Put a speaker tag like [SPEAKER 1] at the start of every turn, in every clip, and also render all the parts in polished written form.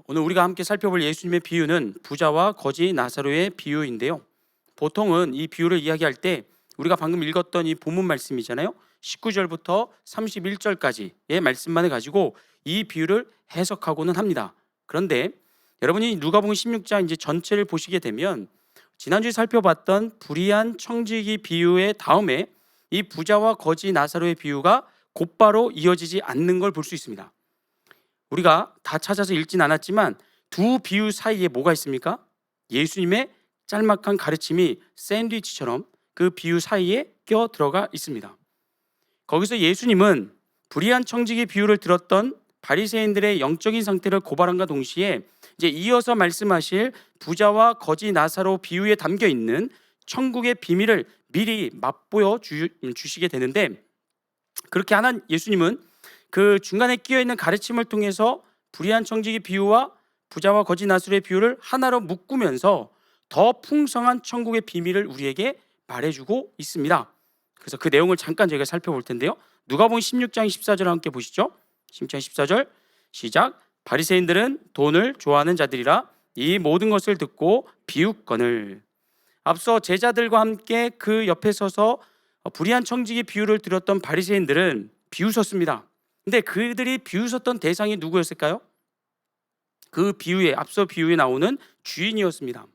[SPEAKER 1] 오늘 우리가 함께 살펴볼 예수님의 비유는 부자와 거지 나사로의 비유인데요. 보통은 이 비유를 이야기할 때 우리가 방금 읽었던 이 본문 말씀이잖아요. 19절부터 31절까지의 말씀만을 가지고 이 비유를 해석하고는 합니다. 그런데 여러분이 누가복음 16장 이제 전체를 보시게 되면 지난주에 살펴봤던 불의한 청지기 비유의 다음에 이 부자와 거지 나사로의 비유가 곧바로 이어지지 않는 걸 볼 수 있습니다. 우리가 다 찾아서 읽진 않았지만 두 비유 사이에 뭐가 있습니까? 예수님의 짤막한 가르침이 샌드위치처럼 그 비유 사이에 껴 들어가 있습니다. 거기서 예수님은 불의한 청지기 비유를 들었던 바리새인들의 영적인 상태를 고발함과 동시에 이제 이어서 말씀하실 부자와 거지 나사로 비유에 담겨 있는 천국의 비밀을 미리 맛보여 주시게 되는데, 그렇게 하는 예수님은 그 중간에 끼어 있는 가르침을 통해서 불의한 청지기 비유와 부자와 거지 나사로의 비유를 하나로 묶으면서 더 풍성한 천국의 비밀을 우리에게 말해주고 있습니다. 그래서 그 내용을 잠깐 저희가 살펴볼 텐데요. 누가복음 16장 14절 함께 보시죠. 16장 14절 시작. 바리새인들은 돈을 좋아하는 자들이라 이 모든 것을 듣고 비웃거늘. 앞서 제자들과 함께 그 옆에 서서 불의한 청지기 비유를 들었던 바리새인들은 비웃었습니다. 근데 그들이 비웃었던 대상이 누구였을까요? 그 비유에 앞서 비유에 나오는 주인이었습니다.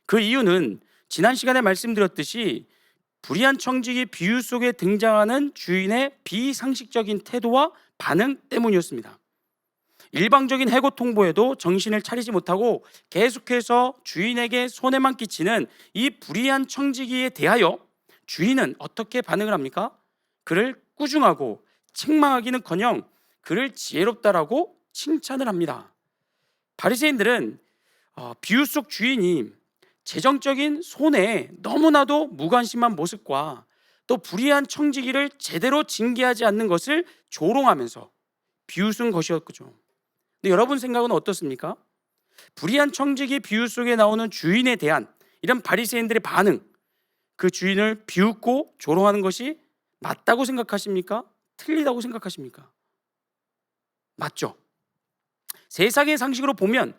[SPEAKER 1] 그 이유는 지난 시간에 말씀드렸듯이 불의한 청지기 비유 속에 등장하는 주인의 비상식적인 태도와 반응 때문이었습니다. 일방적인 해고 통보에도 정신을 차리지 못하고 계속해서 주인에게 손해만 끼치는 이 불의한 청지기에 대하여 주인은 어떻게 반응을 합니까? 그를 꾸중하고 책망하기는커녕 그를 지혜롭다라고 칭찬을 합니다. 바리새인들은 비유 속 주인이 재정적인 손해에 너무나도 무관심한 모습과 또 불의한 청지기를 제대로 징계하지 않는 것을 조롱하면서 비웃은 것이었죠. 근데 여러분 생각은 어떻습니까? 불의한 청지기 비유 속에 나오는 주인에 대한 이런 바리새인들의 반응, 그 주인을 비웃고 조롱하는 것이 맞다고 생각하십니까? 틀리다고 생각하십니까? 맞죠? 세상의 상식으로 보면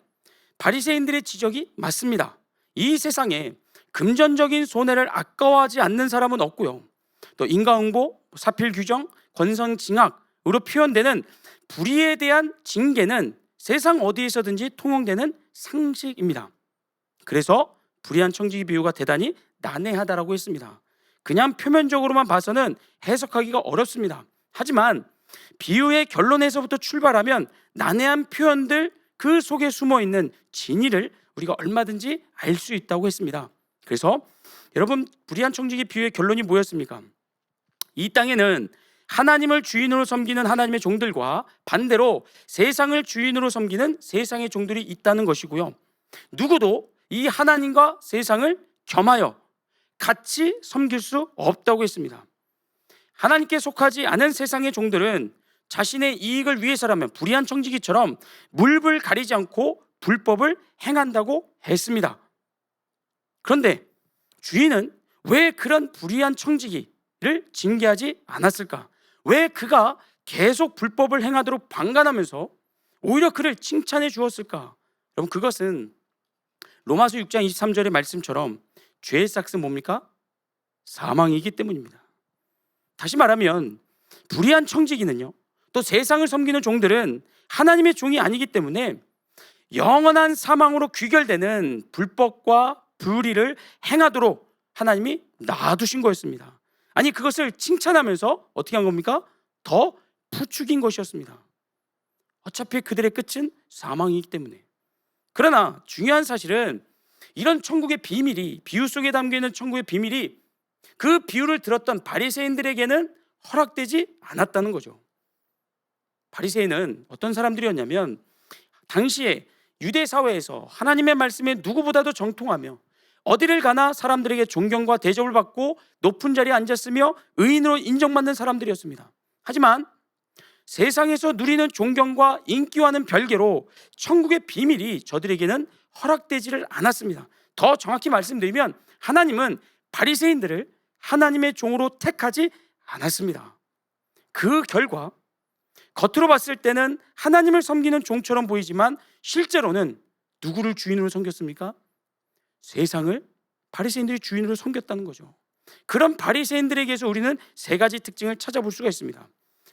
[SPEAKER 1] 바리새인들의 지적이 맞습니다. 이 세상에 금전적인 손해를 아까워하지 않는 사람은 없고요. 또 인과응보, 사필규정, 권선징악으로 표현되는 불의에 대한 징계는 세상 어디에서든지 통용되는 상식입니다. 그래서 불의한 청지기 비유가 대단히 난해하다라고 했습니다. 그냥 표면적으로만 봐서는 해석하기가 어렵습니다. 하지만 비유의 결론에서부터 출발하면 난해한 표현들 그 속에 숨어있는 진리를 우리가 얼마든지 알 수 있다고 했습니다. 그래서 여러분, 불의한 청지기 비유의 결론이 뭐였습니까? 이 땅에는 하나님을 주인으로 섬기는 하나님의 종들과 반대로 세상을 주인으로 섬기는 세상의 종들이 있다는 것이고요. 누구도 이 하나님과 세상을 겸하여 같이 섬길 수 없다고 했습니다. 하나님께 속하지 않은 세상의 종들은 자신의 이익을 위해서라면 불의한 청지기처럼 물불 가리지 않고 불법을 행한다고 했습니다. 그런데 주인은 왜 그런 불의한 청지기를 징계하지 않았을까? 왜 그가 계속 불법을 행하도록 방관하면서 오히려 그를 칭찬해 주었을까? 여러분, 그것은 로마서 6장 23절의 말씀처럼 죄의 삭은 뭡니까? 사망이기 때문입니다. 다시 말하면 불의한 청지기는요, 또 세상을 섬기는 종들은 하나님의 종이 아니기 때문에 영원한 사망으로 귀결되는 불법과 불의를 행하도록 하나님이 놔두신 거였습니다. 아니, 그것을 칭찬하면서 어떻게 한 겁니까? 더 부추긴 것이었습니다. 어차피 그들의 끝은 사망이기 때문에. 그러나 중요한 사실은 이런 천국의 비밀이, 비유 속에 담겨있는 천국의 비밀이 그 비유를 들었던 바리새인들에게는 허락되지 않았다는 거죠. 바리새인은 어떤 사람들이었냐면 당시에 유대 사회에서 하나님의 말씀에 누구보다도 정통하며 어디를 가나 사람들에게 존경과 대접을 받고 높은 자리에 앉았으며 의인으로 인정받는 사람들이었습니다. 하지만 세상에서 누리는 존경과 인기와는 별개로 천국의 비밀이 저들에게는 허락되지를 않았습니다. 더 정확히 말씀드리면 하나님은 바리새인들을 하나님의 종으로 택하지 않았습니다. 그 결과 겉으로 봤을 때는 하나님을 섬기는 종처럼 보이지만 실제로는 누구를 주인으로 섬겼습니까? 세상을 바리새인들이 주인으로 섬겼다는 거죠. 그런 바리새인들에게서 우리는 세 가지 특징을 찾아볼 수가 있습니다.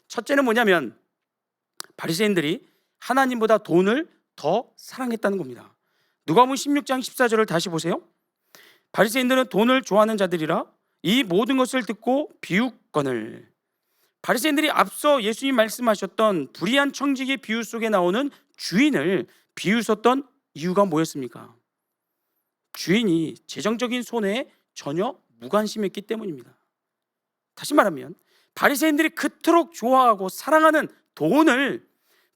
[SPEAKER 1] 첫째는 뭐냐면 바리새인들이 하나님보다 돈을 더 사랑했다는 겁니다. 누가복음 16장 14절을 다시 보세요. 바리새인들은 돈을 좋아하는 자들이라 이 모든 것을 듣고 비웃거늘. 바리새인들이 앞서 예수님 말씀하셨던 불의한 청지기의 비유 속에 나오는 주인을 비웃었던 이유가 뭐였습니까? 주인이 재정적인 손해에 전혀 무관심했기 때문입니다. 다시 말하면 바리새인들이 그토록 좋아하고 사랑하는 돈을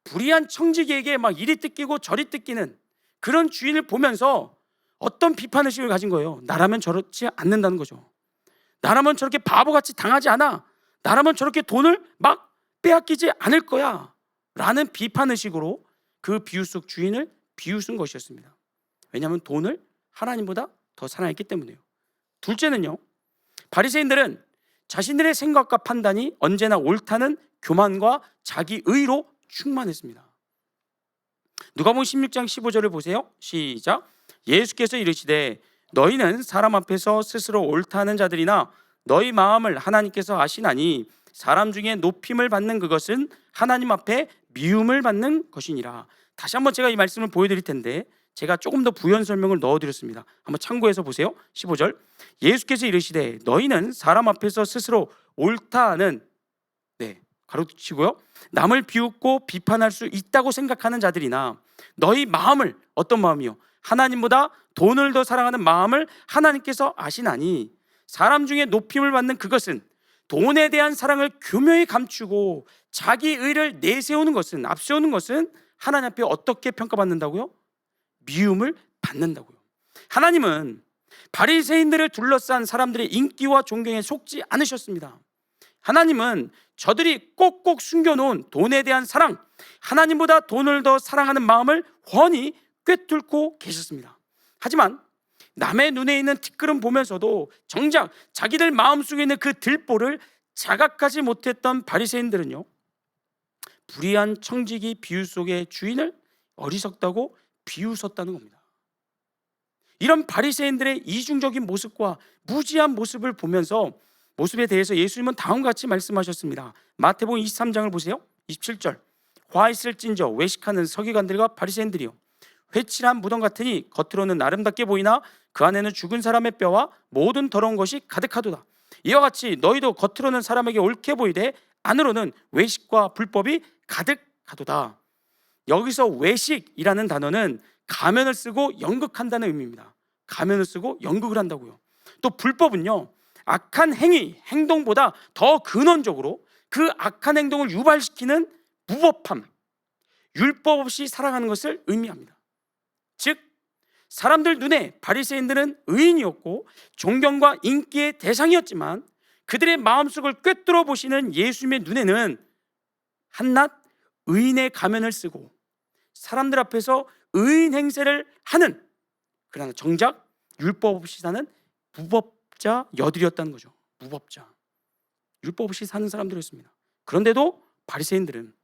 [SPEAKER 1] 불의한 청지기에게 막 이리 뜯기고 저리 뜯기는 그런 주인을 보면서 어떤 비판의식을 가진 거예요. 나라면 저렇지 않는다는 거죠. 나라면 저렇게 바보같이 당하지 않아. 나라면 저렇게 돈을 막 빼앗기지 않을 거야 라는 비판의식으로 그 비유 속 주인을 비웃은 것이었습니다. 왜냐하면 돈을 하나님보다 더 사랑했기 때문이에요. 둘째는요, 바리새인들은 자신들의 생각과 판단이 언제나 옳다는 교만과 자기의로 충만했습니다. 누가복음 16장 15절을 보세요. 시작. 예수께서 이르시되 너희는 사람 앞에서 스스로 옳다는 자들이나 너희 마음을 하나님께서 아시나니 사람 중에 높임을 받는 그것은 하나님 앞에 미움을 받는 것이니라. 다시 한번 제가 이 말씀을 보여드릴 텐데 제가 조금 더 부연 설명을 넣어드렸습니다. 한번 참고해서 보세요. 15절. 예수께서 이르시되 너희는 사람 앞에서 스스로 옳다는 가로치고요, 남을 비웃고 비판할 수 있다고 생각하는 자들이나 너희 마음을, 어떤 마음이요? 하나님보다 돈을 더 사랑하는 마음을 하나님께서 아시나니 사람 중에 높임을 받는 그것은 돈에 대한 사랑을 교묘히 감추고 자기 의를 내세우는 것은, 앞세우는 것은 하나님 앞에 어떻게 평가받는다고요? 미움을 받는다고요. 하나님은 바리새인들을 둘러싼 사람들의 인기와 존경에 속지 않으셨습니다. 하나님은 저들이 꼭꼭 숨겨놓은 돈에 대한 사랑, 하나님보다 돈을 더 사랑하는 마음을 훤히 꿰뚫고 계셨습니다. 하지만 남의 눈에 있는 티끌은 보면서도 정작 자기들 마음속에 있는 그 들보를 자각하지 못했던 바리새인들은요, 불의한 청지기 비유 속의 주인을 어리석다고 비웃었다는 겁니다. 이런 바리새인들의 이중적인 모습과 무지한 모습을 보면서 모습에 대해서 예수님은 다음과 같이 말씀하셨습니다. 마태복음 23장을 보세요. 27절. 화 있을진저 외식하는 서기관들과 바리새인들이요, 회칠한 무덤 같으니 겉으로는 아름답게 보이나 그 안에는 죽은 사람의 뼈와 모든 더러운 것이 가득하도다. 이와 같이 너희도 겉으로는 사람에게 옳게 보이되 안으로는 외식과 불법이 가득하도다. 여기서 외식이라는 단어는 가면을 쓰고 연극한다는 의미입니다. 가면을 쓰고 연극을 한다고요. 또 불법은요, 악한 행위, 행동보다 더 근원적으로 그 악한 행동을 유발시키는 무법함, 율법 없이 살아가는 것을 의미합니다. 즉 사람들 눈에 바리새인들은 의인이었고 존경과 인기의 대상이었지만 그들의 마음속을 꿰뚫어 보시는 예수님의 눈에는 한낱 의인의 가면을 쓰고 사람들 앞에서 의인 행세를 하는, 그러나 정작 율법 없이 사는 무법자여들이었다는 거죠. 무법자, 율법 없이 사는 사람들이었습니다. 그런데도 바리새인들은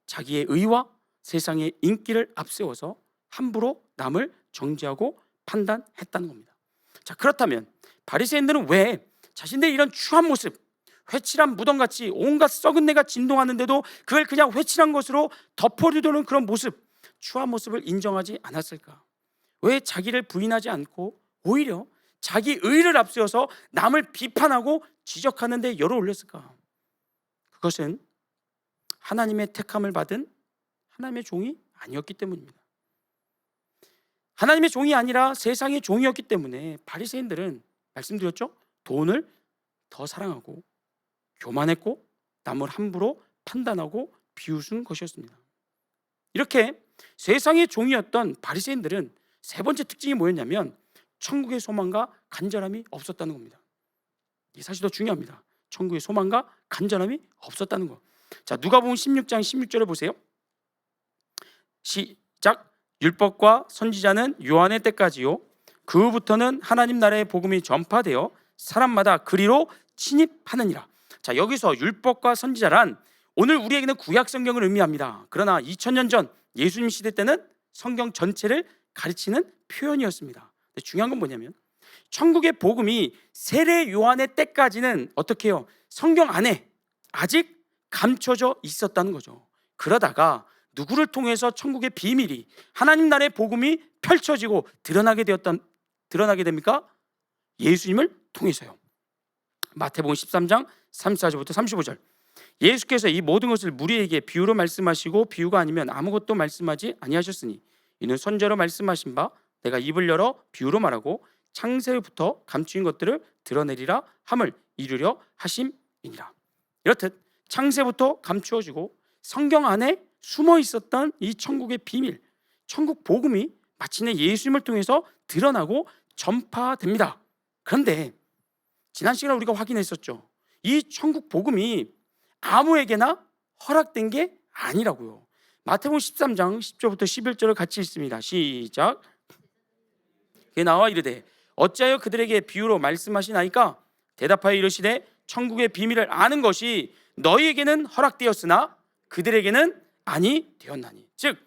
[SPEAKER 1] 자기의 의와 세상의 인기를 앞세워서 함부로 남을 정죄하고 판단했다는 겁니다. 자, 그렇다면 바리새인들은 왜 자신들의 이런 추한 모습, 회칠한 무덤같이 온갖 썩은 내가 진동하는데도 그걸 그냥 회칠한 것으로 덮어두려는 그런 모습, 추한 모습을 인정하지 않았을까? 왜 자기를 부인하지 않고 오히려 자기 의를 앞세워서 남을 비판하고 지적하는 데 열을 올렸을까? 그것은 하나님의 택함을 받은 하나님의 종이 아니었기 때문입니다. 하나님의 종이 아니라 세상의 종이었기 때문에 바리새인들은, 말씀드렸죠, 돈을 더 사랑하고 교만했고 남을 함부로 판단하고 비웃은 것이었습니다. 이렇게 세상의 종이었던 바리새인들은 세 번째 특징이 뭐였냐면 천국의 소망과 간절함이 없었다는 겁니다. 이 사실 더 중요합니다. 천국의 소망과 간절함이 없었다는 것. 자, 누가복음 16장 16절을 보세요. 시작. 율법과 선지자는 요한의 때까지요, 그 후부터는 하나님 나라의 복음이 전파되어 사람마다 그리로 침입하느니라. 자, 여기서 율법과 선지자란 오늘 우리에게는 구약 성경을 의미합니다. 그러나 2000년 전 예수님 시대 때는 성경 전체를 가르치는 표현이었습니다. 근데 중요한 건 뭐냐면 천국의 복음이 세례 요한의 때까지는 어떻게 해요? 성경 안에 아직 감춰져 있었다는 거죠. 그러다가 누구를 통해서 천국의 비밀이, 하나님 나라의 복음이 펼쳐지고 드러나게 됩니까? 예수님을 통해서요. 마태복음 13장 34절부터 35절. 예수께서 이 모든 것을 무리에게 비유로 말씀하시고 비유가 아니면 아무것도 말씀하지 아니하셨으니 이는 선제로 말씀하신 바 내가 입을 열어 비유로 말하고 창세부터 감추인 것들을 드러내리라 함을 이루려 하심이니라. 이렇듯 창세부터 감추어지고 성경 안에 숨어 있었던 이 천국의 비밀, 천국 복음이 마침내 예수님을 통해서 드러나고 전파됩니다. 그런데 지난 시간에 우리가 확인했었죠. 이 천국 복음이 아무에게나 허락된 게 아니라고요. 마태복음 13장 10절부터 11절을 같이 읽습니다. 시작. 그에 나와 이르되 어찌하여 그들에게 비유로 말씀하시나이까? 대답하여 이르시되 천국의 비밀을 아는 것이 너희에게는 허락되었으나 그들에게는 아니 되었나니. 즉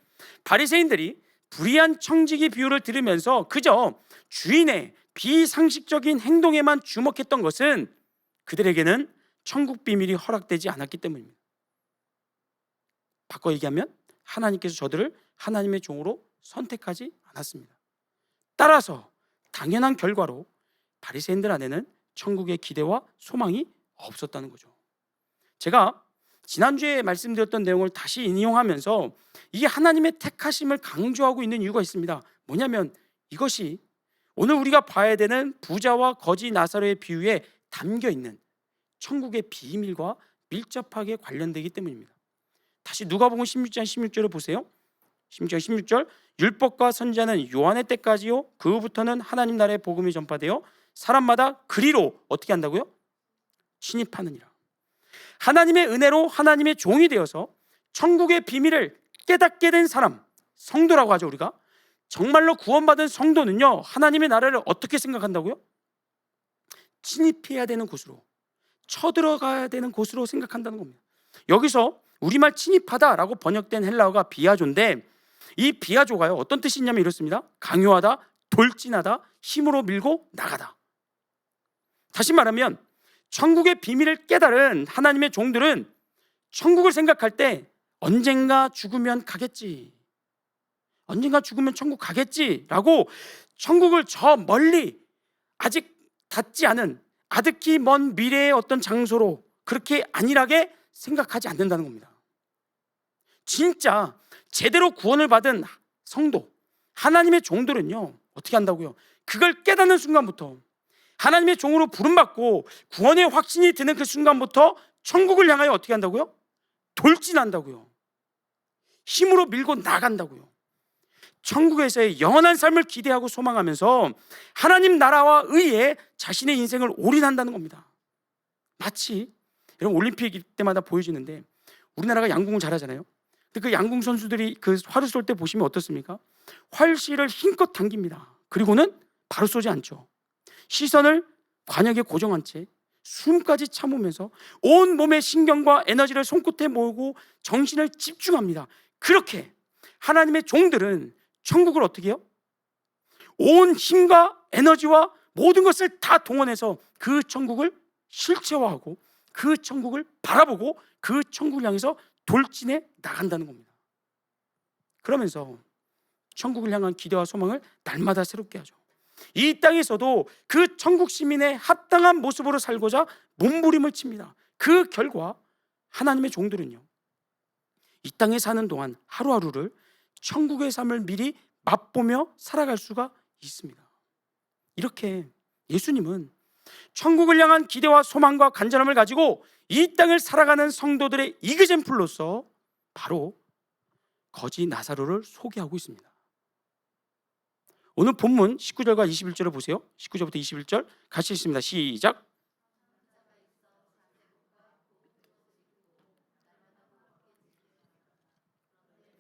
[SPEAKER 1] 바리새인들이 불의한 청지기 비유를 들으면서 그저 주인의 비상식적인 행동에만 주목했던 것은 그들에게는 천국 비밀이 허락되지 않았기 때문입니다. 바꿔 얘기하면 하나님께서 저들을 하나님의 종으로 선택하지 않았습니다. 따라서 당연한 결과로 바리새인들 안에는 천국의 기대와 소망이 없었다는 거죠. 제가 지난주에 말씀드렸던 내용을 다시 인용하면서 이 하나님의 택하심을 강조하고 있는 이유가 있습니다. 뭐냐면 이것이 오늘 우리가 봐야 되는 부자와 거지 나사로의 비유에 담겨 있는 천국의 비밀과 밀접하게 관련되기 때문입니다. 다시 누가복음 16장 16절을 보세요. 16장 16절 율법과 선지자는 요한의 때까지요 그 후부터는 하나님 나라의 복음이 전파되어 사람마다 그리로 어떻게 한다고요? 침입하느니라. 하나님의 은혜로 하나님의 종이 되어서 천국의 비밀을 깨닫게 된 사람, 성도라고 하죠. 우리가 정말로 구원받은 성도는요 하나님의 나라를 어떻게 생각한다고요? 침입해야 되는 곳으로, 쳐들어가야 되는 곳으로 생각한다는 겁니다. 여기서 우리말 침입하다라고 번역된 헬라어가 비아조인데 이 비아조가요 어떤 뜻이 있냐면 이렇습니다. 강요하다, 돌진하다, 힘으로 밀고 나가다. 다시 말하면 천국의 비밀을 깨달은 하나님의 종들은 천국을 생각할 때 언젠가 죽으면 가겠지, 언젠가 죽으면 천국 가겠지라고 천국을 저 멀리 아직 닿지 않은 아득히 먼 미래의 어떤 장소로 그렇게 안일하게 생각하지 않는다는 겁니다. 진짜 제대로 구원을 받은 성도, 하나님의 종들은요 어떻게 한다고요? 그걸 깨닫는 순간부터, 하나님의 종으로 부름받고 구원의 확신이 드는 그 순간부터 천국을 향하여 어떻게 한다고요? 돌진한다고요. 힘으로 밀고 나간다고요. 천국에서의 영원한 삶을 기대하고 소망하면서 하나님 나라와 의에 자신의 인생을 올인한다는 겁니다. 마치 여러분 올림픽 때마다 보여지는데 우리나라가 양궁을 잘하잖아요. 근데 그 양궁 선수들이 그 활을 쏠 때 보시면 어떻습니까? 활실을 힘껏 당깁니다. 그리고는 바로 쏘지 않죠. 시선을 관역에 고정한 채 숨까지 참으면서 온 몸의 신경과 에너지를 손끝에 모으고 정신을 집중합니다. 그렇게 하나님의 종들은 천국을 어떻게 해요? 온 힘과 에너지와 모든 것을 다 동원해서 그 천국을 실체화하고 그 천국을 바라보고 그 천국을 향해서 돌진해 나간다는 겁니다. 그러면서 천국을 향한 기대와 소망을 날마다 새롭게 하죠. 이 땅에서도 그 천국 시민의 합당한 모습으로 살고자 몸부림을 칩니다. 그 결과 하나님의 종들은요 이 땅에 사는 동안 하루하루를 천국의 삶을 미리 맛보며 살아갈 수가 있습니다. 이렇게 예수님은 천국을 향한 기대와 소망과 간절함을 가지고 이 땅을 살아가는 성도들의 이그젬플로서 바로 거지 나사로를 소개하고 있습니다. 오늘 본문 19절과 21절을 보세요. 19절부터 21절 같이 읽습니다. 시작.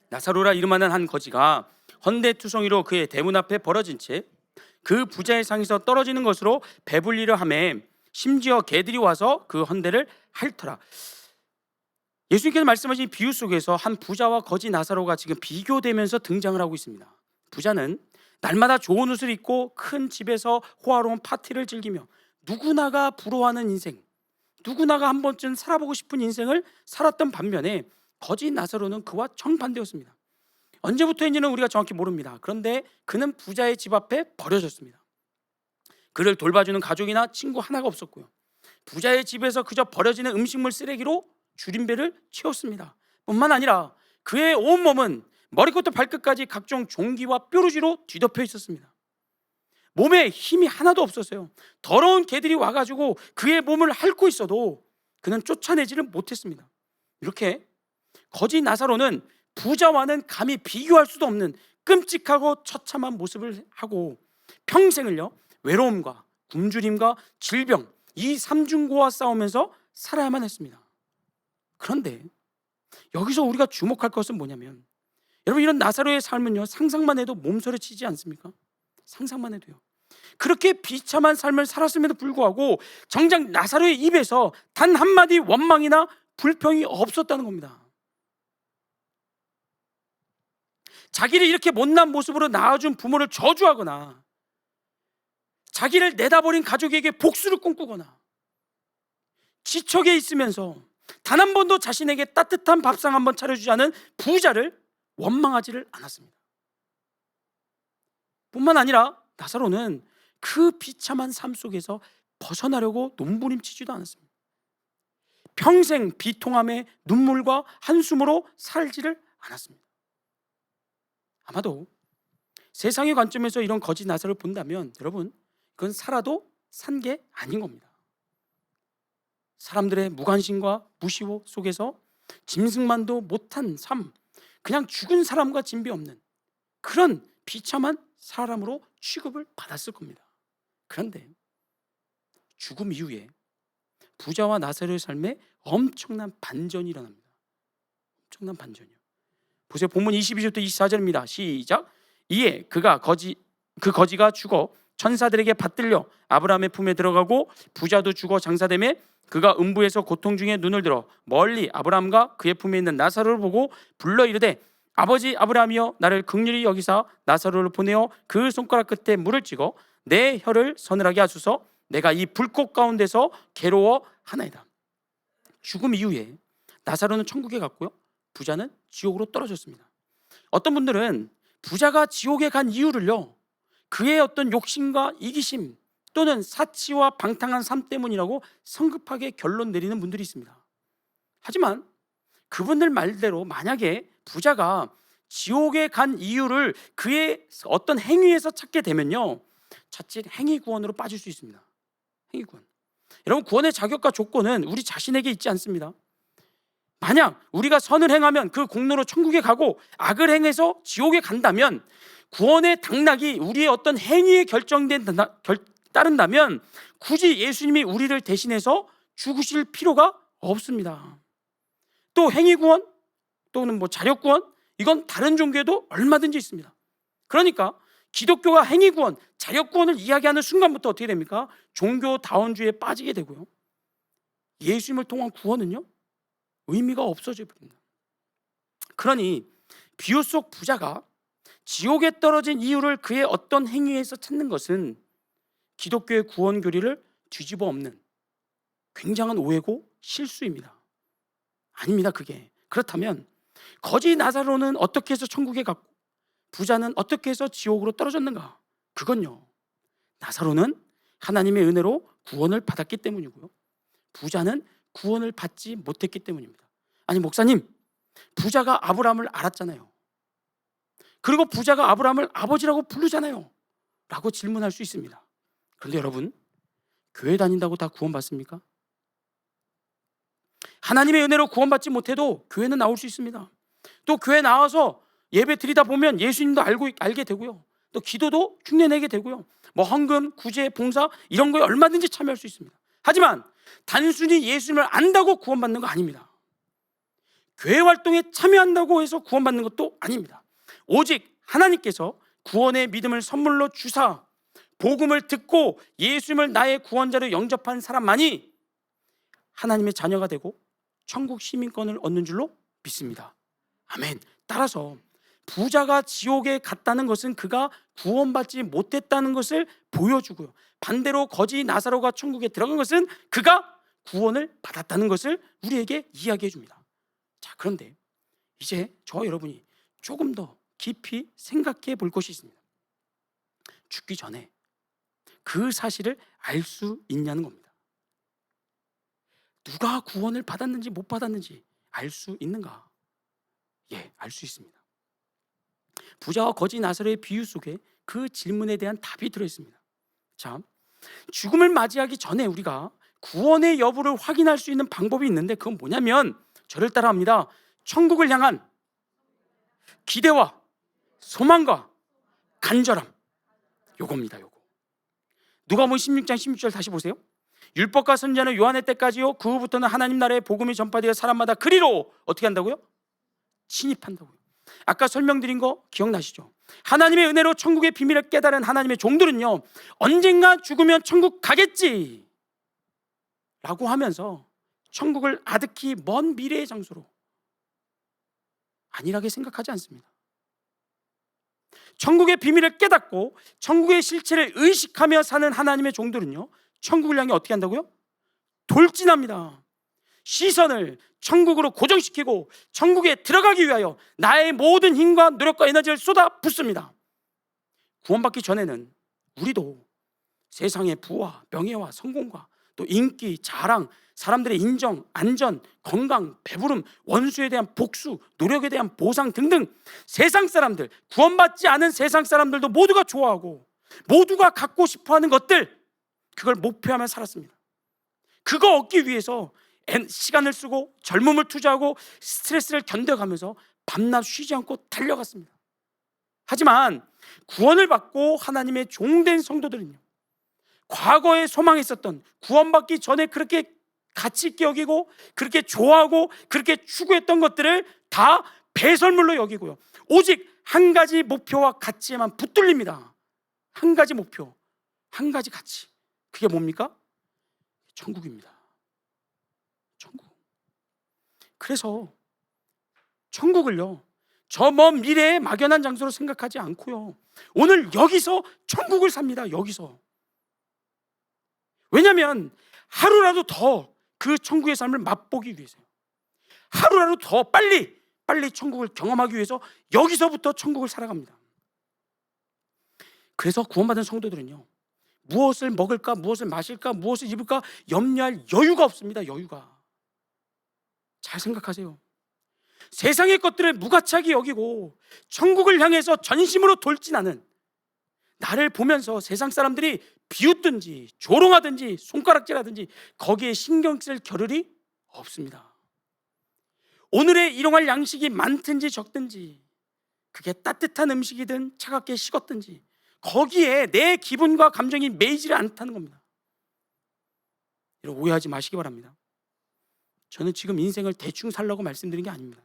[SPEAKER 1] 나사로라 이름하는 한 거지가 헌데투성이로 그의 대문 앞에 벌어진 채 그 부자의 상에서 떨어지는 것으로 배불리려 하매 심지어 개들이 와서 그 헌데를 핥더라. 예수님께서 말씀하신 비유 속에서 한 부자와 거지 나사로가 지금 비교되면서 등장을 하고 있습니다. 부자는 날마다 좋은 옷을 입고 큰 집에서 호화로운 파티를 즐기며 누구나가 부러워하는 인생, 누구나가 한 번쯤 살아보고 싶은 인생을 살았던 반면에 거지 나사로는 그와 정반대였습니다. 언제부터인지는 우리가 정확히 모릅니다. 그런데 그는 부자의 집 앞에 버려졌습니다. 그를 돌봐주는 가족이나 친구 하나가 없었고요. 부자의 집에서 그저 버려지는 음식물 쓰레기로 줄임배를 채웠습니다. 뿐만 아니라 그의 온몸은 머리부터 발끝까지 각종 종기와 뾰루지로 뒤덮여 있었습니다. 몸에 힘이 하나도 없었어요. 더러운 개들이 와가지고 그의 몸을 핥고 있어도 그는 쫓아내지를 못했습니다. 이렇게 거지 나사로는 부자와는 감히 비교할 수도 없는 끔찍하고 처참한 모습을 하고 평생을요 외로움과 굶주림과 질병, 이 삼중고와 싸우면서 살아야만 했습니다. 그런데 여기서 우리가 주목할 것은 뭐냐면, 여러분, 이런 나사로의 삶은요 상상만 해도 몸서리치지 않습니까? 상상만 해도요. 그렇게 비참한 삶을 살았음에도 불구하고 정작 나사로의 입에서 단 한마디 원망이나 불평이 없었다는 겁니다. 자기를 이렇게 못난 모습으로 낳아준 부모를 저주하거나 자기를 내다버린 가족에게 복수를 꿈꾸거나 지척에 있으면서 단 한 번도 자신에게 따뜻한 밥상 한번 차려주지 않은 부자를 원망하지를 않았습니다. 뿐만 아니라 나사로는 그 비참한 삶 속에서 벗어나려고 몸부림치지도 않았습니다. 평생 비통함에 눈물과 한숨으로 살지를 않았습니다. 아마도 세상의 관점에서 이런 거짓 나사로를 본다면 여러분, 그건 살아도 산 게 아닌 겁니다. 사람들의 무관심과 무시 속에서 짐승만도 못한 삶, 그냥 죽은 사람과 진비 없는 그런 비참한 사람으로 취급을 받았을 겁니다. 그런데 죽음 이후에 부자와 나사로의 삶에 엄청난 반전이 일어납니다. 엄청난 반전이요. 보세요. 본문 22절부터 24절입니다. 시작. 이에 그 거지가 죽어 천사들에게 받들려 아브라함의 품에 들어가고 부자도 죽어 장사되매 그가 음부에서 고통 중에 눈을 들어 멀리 아브라함과 그의 품에 있는 나사로를 보고 불러 이르되 아버지 아브라함이여, 나를 긍휼히 여기사 나사로를 보내어 그 손가락 끝에 물을 찍어 내 혀를 서늘하게 하소서. 내가 이 불꽃 가운데서 괴로워하나이다. 죽음 이후에 나사로는 천국에 갔고요, 부자는 지옥으로 떨어졌습니다. 어떤 분들은 부자가 지옥에 간 이유를요 그의 어떤 욕심과 이기심 또는 사치와 방탕한 삶 때문이라고 성급하게 결론 내리는 분들이 있습니다. 하지만 그분들 말대로 만약에 부자가 지옥에 간 이유를 그의 어떤 행위에서 찾게 되면요 자칫 행위구원으로 빠질 수 있습니다. 행위구원. 여러분, 구원의 자격과 조건은 우리 자신에게 있지 않습니다. 만약 우리가 선을 행하면 그 공로로 천국에 가고 악을 행해서 지옥에 간다면 구원의 당락이 우리의 어떤 행위에 따른다면 굳이 예수님이 우리를 대신해서 죽으실 필요가 없습니다. 또 행위구원 또는 자력구원, 이건 다른 종교에도 얼마든지 있습니다. 그러니까 기독교가 행위구원, 자력구원을 이야기하는 순간부터 어떻게 됩니까? 종교다원주의에 빠지게 되고요, 예수님을 통한 구원은요 의미가 없어져 버립니다. 그러니 비유 속 부자가 지옥에 떨어진 이유를 그의 어떤 행위에서 찾는 것은 기독교의 구원 교리를 뒤집어 엎는 굉장한 오해고 실수입니다. 아닙니다. 그게 그렇다면 거지 나사로는 어떻게 해서 천국에 갔고 부자는 어떻게 해서 지옥으로 떨어졌는가? 그건요, 나사로는 하나님의 은혜로 구원을 받았기 때문이고요, 부자는 구원을 받지 못했기 때문입니다. 아니, 목사님, 부자가 아브라함을 알았잖아요. 그리고 부자가 아브라함을 아버지라고 부르잖아요 라고 질문할 수 있습니다. 그런데 여러분, 교회 다닌다고 다 구원받습니까? 하나님의 은혜로 구원받지 못해도 교회는 나올 수 있습니다. 또 교회 나와서 예배 드리다 보면 예수님도 알게 되고요, 또 기도도 흉내내게 되고요, 헌금, 구제, 봉사 이런 거에 얼마든지 참여할 수 있습니다. 하지만 단순히 예수님을 안다고 구원받는 거 아닙니다. 교회 활동에 참여한다고 해서 구원받는 것도 아닙니다. 오직 하나님께서 구원의 믿음을 선물로 주사 복음을 듣고 예수님을 나의 구원자로 영접한 사람만이 하나님의 자녀가 되고 천국 시민권을 얻는 줄로 믿습니다. 아멘. 따라서 부자가 지옥에 갔다는 것은 그가 구원받지 못했다는 것을 보여주고요, 반대로 거지 나사로가 천국에 들어간 것은 그가 구원을 받았다는 것을 우리에게 이야기해 줍니다. 자, 그런데 이제 저와 여러분이 조금 더 깊이 생각해 볼 것이 있습니다. 죽기 전에 그 사실을 알 수 있냐는 겁니다. 누가 구원을 받았는지 못 받았는지 알 수 있는가? 예, 알 수 있습니다. 부자와 거지 나사로의 비유 속에 그 질문에 대한 답이 들어있습니다. 자, 죽음을 맞이하기 전에 우리가 구원의 여부를 확인할 수 있는 방법이 있는데 그건 뭐냐면 저를 따라합니다. 천국을 향한 기대와 소망과 간절함, 요겁니다. 요거. 누가복음 16장 16절 다시 보세요. 율법과 선지자는 요한의 때까지요, 그 후부터는 하나님 나라의 복음이 전파되어 사람마다 그리로 어떻게 한다고요? 침입한다고요. 아까 설명드린 거 기억나시죠? 하나님의 은혜로 천국의 비밀을 깨달은 하나님의 종들은요, 언젠가 죽으면 천국 가겠지 라고 하면서 천국을 아득히 먼 미래의 장소로 안일하게 생각하지 않습니다. 천국의 비밀을 깨닫고 천국의 실체를 의식하며 사는 하나님의 종들은요, 천국을 향해 어떻게 한다고요? 돌진합니다. 시선을 천국으로 고정시키고 천국에 들어가기 위하여 나의 모든 힘과 노력과 에너지를 쏟아 붓습니다. 구원받기 전에는 우리도 세상의 부와 명예와 성공과 또 인기, 자랑, 사람들의 인정, 안전, 건강, 배부름, 원수에 대한 복수, 노력에 대한 보상 등등 세상 사람들, 구원받지 않은 세상 사람들도 모두가 좋아하고 모두가 갖고 싶어하는 것들, 그걸 목표하며 살았습니다. 그거 얻기 위해서 시간을 쓰고 젊음을 투자하고 스트레스를 견뎌가면서 밤낮 쉬지 않고 달려갔습니다. 하지만 구원을 받고 하나님의 종된 성도들은요, 과거에 소망했었던, 구원받기 전에 그렇게 가치 있게 여기고 그렇게 좋아하고 그렇게 추구했던 것들을 다 배설물로 여기고요, 오직 한 가지 목표와 가치에만 붙들립니다. 한 가지 목표, 한 가지 가치, 그게 뭡니까? 천국입니다. 천국. 그래서 천국을요, 저 먼 미래의 막연한 장소로 생각하지 않고요, 오늘 여기서 천국을 삽니다. 여기서. 왜냐하면 하루라도 더 그 천국의 삶을 맛보기 위해서요, 하루라도 더 빨리 천국을 경험하기 위해서 여기서부터 천국을 살아갑니다. 그래서 구원받은 성도들은요, 무엇을 먹을까, 무엇을 마실까, 무엇을 입을까 염려할 여유가 없습니다. 여유가. 잘 생각하세요. 세상의 것들을 무가치하게 여기고 천국을 향해서 전심으로 돌진하는 나를 보면서 세상 사람들이 비웃든지 조롱하든지 손가락질하든지 거기에 신경 쓸 겨를이 없습니다. 오늘에 일용할 양식이 많든지 적든지, 그게 따뜻한 음식이든 차갑게 식었든지 거기에 내 기분과 감정이 매이지를 않다는 겁니다. 여러분, 오해하지 마시기 바랍니다. 저는 지금 인생을 대충 살라고 말씀드린 게 아닙니다.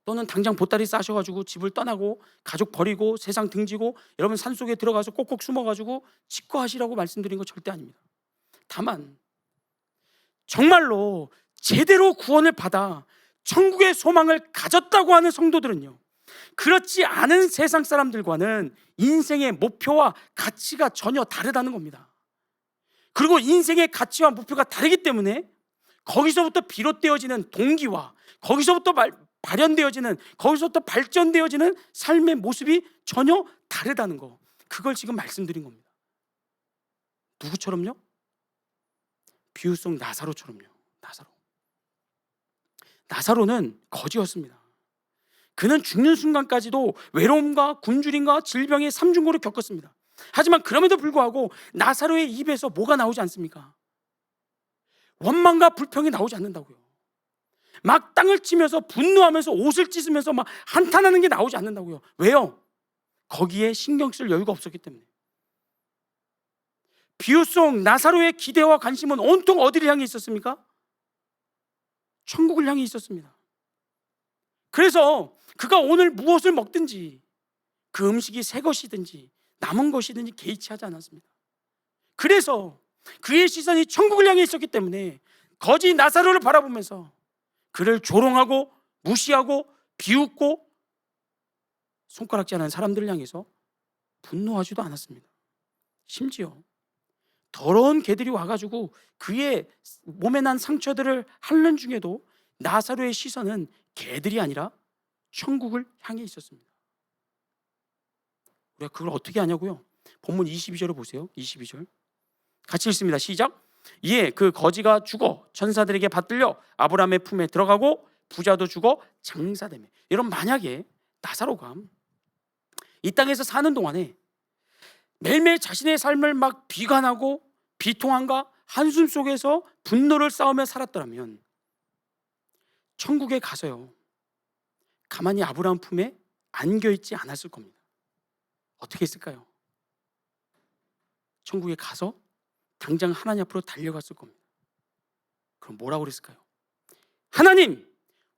[SPEAKER 1] 또는 당장 보따리 싸셔가지고 집을 떠나고 가족 버리고 세상 등지고 여러분 산속에 들어가서 꼭꼭 숨어가지고 직거하시라고 말씀드린 거 절대 아닙니다. 다만 정말로 제대로 구원을 받아 천국의 소망을 가졌다고 하는 성도들은요, 그렇지 않은 세상 사람들과는 인생의 목표와 가치가 전혀 다르다는 겁니다. 그리고 인생의 가치와 목표가 다르기 때문에 거기서부터 비롯되어지는 동기와 거기서부터 발현되어지는, 거기서부터 발전되어지는 삶의 모습이 전혀 다르다는 거, 그걸 지금 말씀드린 겁니다. 누구처럼요? 비유 속 나사로처럼요. 나사로는 거지였습니다. 그는 죽는 순간까지도 외로움과 굶주림과 질병의 삼중고를 겪었습니다. 하지만 그럼에도 불구하고 나사로의 입에서 뭐가 나오지 않습니까? 원망과 불평이 나오지 않는다고요. 막 땅을 치면서 분노하면서 옷을 찢으면서 막 한탄하는 게 나오지 않는다고요. 왜요? 거기에 신경 쓸 여유가 없었기 때문에. 비유 속 나사로의 기대와 관심은 온통 어디를 향해 있었습니까? 천국을 향해 있었습니다. 그래서 그가 오늘 무엇을 먹든지 그 음식이 새 것이든지 남은 것이든지 개의치 하지 않았습니다. 그래서 그의 시선이 천국을 향해 있었기 때문에 거지 나사로를 바라보면서 그를 조롱하고 무시하고 비웃고 손가락질하는 사람들을 향해서 분노하지도 않았습니다. 심지어 더러운 개들이 와가지고 그의 몸에 난 상처들을 핥는 중에도 나사로의 시선은 개들이 아니라 천국을 향해 있었습니다. 우리가 그걸 어떻게 아냐고요? 본문 22절을 보세요. 22절 같이 읽습니다. 시작. 이에 그 거지가 죽어 천사들에게 받들려 아브라함의 품에 들어가고 부자도 죽어 장사되매. 여러분, 만약에 나사로가 이 땅에서 사는 동안에 매일매일 자신의 삶을 막 비관하고 비통함과 한숨 속에서 분노를 쌓으며 살았더라면 천국에 가서요 가만히 아브라함 품에 안겨있지 않았을 겁니다. 어떻게 했을까요? 천국에 가서 당장 하나님 앞으로 달려갔을 겁니다. 그럼 뭐라고 그랬을까요? 하나님,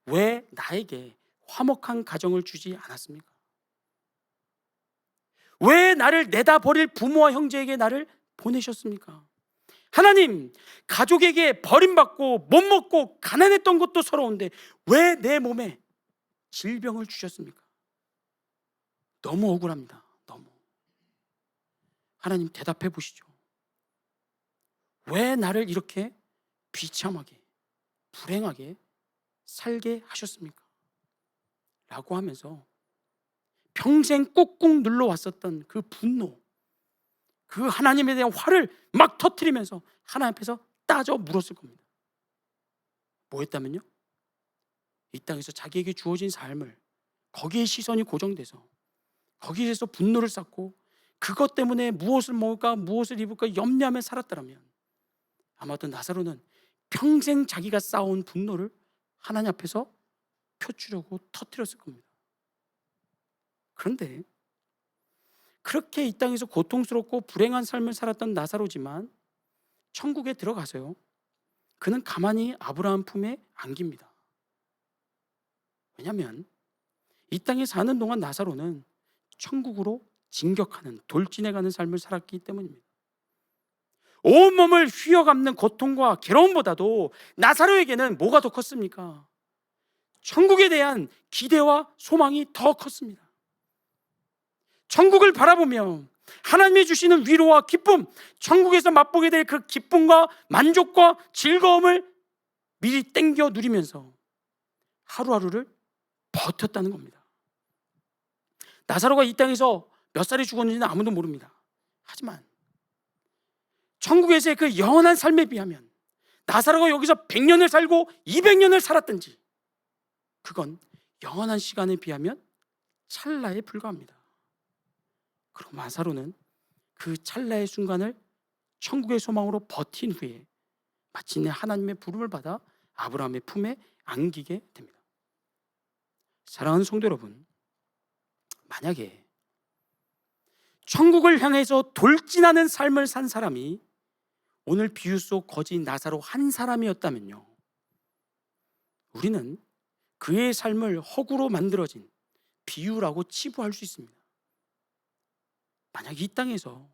[SPEAKER 1] 왜 나에게 화목한 가정을 주지 않았습니까? 왜 나를 내다 버릴 부모와 형제에게 나를 보내셨습니까? 하나님, 가족에게 버림받고 못 먹고 가난했던 것도 서러운데 왜 내 몸에 질병을 주셨습니까? 너무 억울합니다. 너무. 하나님, 대답해 보시죠. 왜 나를 이렇게 비참하게 불행하게 살게 하셨습니까? 라고 하면서 평생 꾹꾹 눌러왔었던 그 분노, 그 하나님에 대한 화를 막 터뜨리면서 하나님 앞에서 따져 물었을 겁니다. 뭐 했다면요? 이 땅에서 자기에게 주어진 삶을 거기에 시선이 고정돼서 거기에서 분노를 쌓고 그것 때문에 무엇을 먹을까 무엇을 입을까 염려하며 살았더라면 아마도 나사로는 평생 자기가 쌓아온 분노를 하나님 앞에서 표추려고 터뜨렸을 겁니다. 그런데 그렇게 이 땅에서 고통스럽고 불행한 삶을 살았던 나사로지만 천국에 들어가서요 그는 가만히 아브라함 품에 안깁니다. 왜냐하면 이 땅에 사는 동안 나사로는 천국으로 진격하는 돌진해가는 삶을 살았기 때문입니다. 온몸을 휘어감는 고통과 괴로움보다도 나사로에게는 뭐가 더 컸습니까? 천국에 대한 기대와 소망이 더 컸습니다. 천국을 바라보며 하나님이 주시는 위로와 기쁨, 천국에서 맛보게 될 그 기쁨과 만족과 즐거움을 미리 땡겨 누리면서 하루하루를 버텼다는 겁니다. 나사로가 이 땅에서 몇 살에 죽었는지는 아무도 모릅니다. 하지만 천국에서의 그 영원한 삶에 비하면 나사로가 여기서 100년을 살고 200년을 살았든지 그건 영원한 시간에 비하면 찰나에 불과합니다. 그럼 나사로는 그 찰나의 순간을 천국의 소망으로 버틴 후에 마침내 하나님의 부름을 받아 아브라함의 품에 안기게 됩니다. 사랑하는 성도 여러분, 만약에 천국을 향해서 돌진하는 삶을 산 사람이 오늘 비유 속 거지 나사로 한 사람이었다면요, 우리는 그의 삶을 허구로 만들어진 비유라고 치부할 수 있습니다. 만약 이 땅에서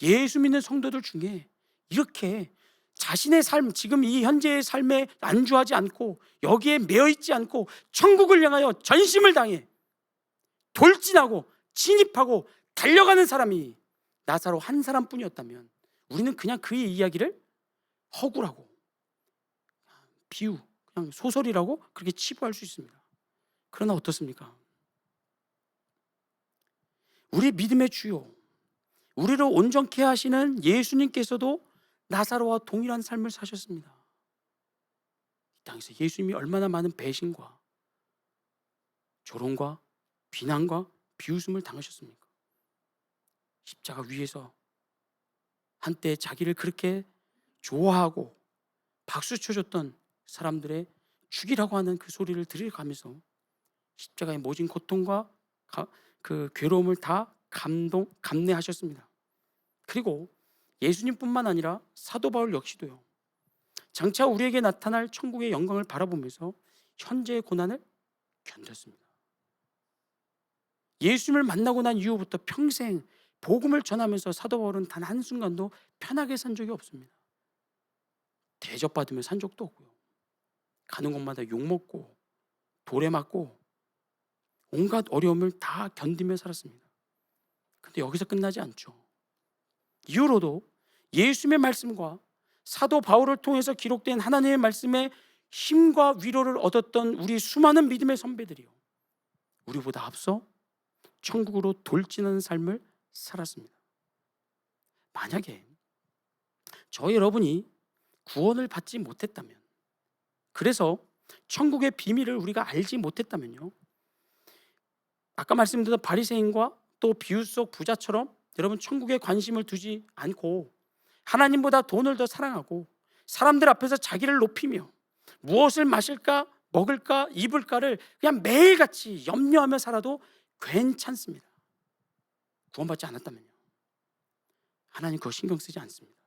[SPEAKER 1] 예수 믿는 성도들 중에 이렇게 자신의 삶, 지금 이 현재의 삶에 안주하지 않고 여기에 매여있지 않고 천국을 향하여 전심을 당해 돌진하고 진입하고 달려가는 사람이 나사로 한 사람뿐이었다면 우리는 그냥 그의 이야기를 허구라고, 비유, 그냥 소설이라고 그렇게 치부할 수 있습니다. 그러나 어떻습니까? 우리 믿음의 주요, 우리를 온전케 하시는 예수님께서도 나사로와 동일한 삶을 사셨습니다. 이 땅에서 예수님이 얼마나 많은 배신과 조롱과 비난과 비웃음을 당하셨습니까? 십자가 위에서 한때 자기를 그렇게 좋아하고 박수 쳐줬던 사람들의 죽이라고 하는 그 소리를 들어가면서 십자가의 모진 고통과 그 괴로움을 다 감내하셨습니다. 그리고 예수님뿐만 아니라 사도 바울 역시도요, 장차 우리에게 나타날 천국의 영광을 바라보면서 현재의 고난을 견뎠습니다. 예수님을 만나고 난 이후부터 평생 복음을 전하면서 사도 바울은 단 한순간도 편하게 산 적이 없습니다. 대접받으며 산 적도 없고요. 가는 곳마다 욕먹고 돌에 맞고 온갖 어려움을 다 견디며 살았습니다. 근데 여기서 끝나지 않죠. 이후로도 예수님의 말씀과 사도 바울을 통해서 기록된 하나님의 말씀에 힘과 위로를 얻었던 우리 수많은 믿음의 선배들이요, 우리보다 앞서 천국으로 돌진하는 삶을 살았습니다. 만약에 저 여러분이 구원을 받지 못했다면, 그래서 천국의 비밀을 우리가 알지 못했다면요, 아까 말씀드린 바리새인과 또 비유 속 부자처럼 여러분 천국에 관심을 두지 않고 하나님보다 돈을 더 사랑하고 사람들 앞에서 자기를 높이며 무엇을 마실까 먹을까 입을까를 그냥 매일같이 염려하며 살아도 괜찮습니다. 구원받지 않았다면요, 하나님 그거 신경 쓰지 않습니다.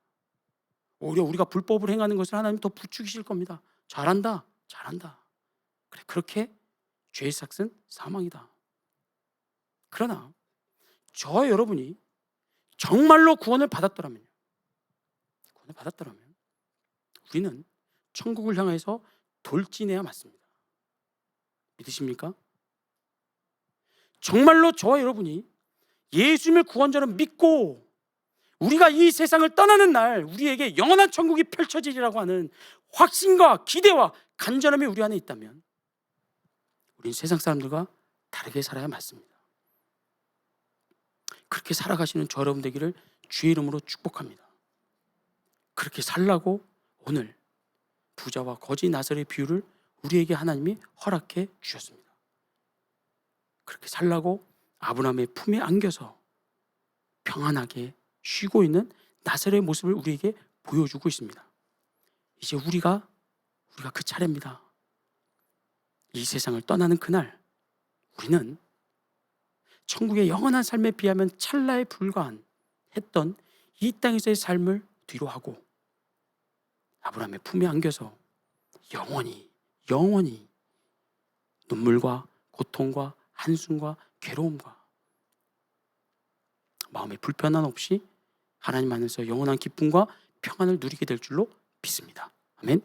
[SPEAKER 1] 오히려 우리가 불법을 행하는 것을 하나님 더 부추기실 겁니다. 잘한다 그래, 그렇게 죄의 삭은 사망이다. 그러나 저 여러분이 정말로 구원을 받았더라면 우리는 천국을 향해서 돌진해야 맞습니다. 믿으십니까? 정말로 저와 여러분이 예수님을 구원자로 믿고 우리가 이 세상을 떠나는 날 우리에게 영원한 천국이 펼쳐지리라고 하는 확신과 기대와 간절함이 우리 안에 있다면 우리는 세상 사람들과 다르게 살아야 맞습니다. 그렇게 살아가시는 저 여러분 되기를 주의 이름으로 축복합니다. 그렇게 살라고 오늘 부자와 거지 나사로의 비유를 우리에게 하나님이 허락해 주셨습니다. 그렇게 살라고 아브라함의 품에 안겨서 평안하게 쉬고 있는 나사로의 모습을 우리에게 보여주고 있습니다. 이제 우리가 그 차례입니다. 이 세상을 떠나는 그날 우리는 천국의 영원한 삶에 비하면 찰나에 불과한 했던 이 땅에서의 삶을 뒤로하고 아브라함의 품에 안겨서 영원히 눈물과 고통과 한숨과 괴로움과 마음의 불편함 없이 하나님 안에서 영원한 기쁨과 평안을 누리게 될 줄로 믿습니다. 아멘.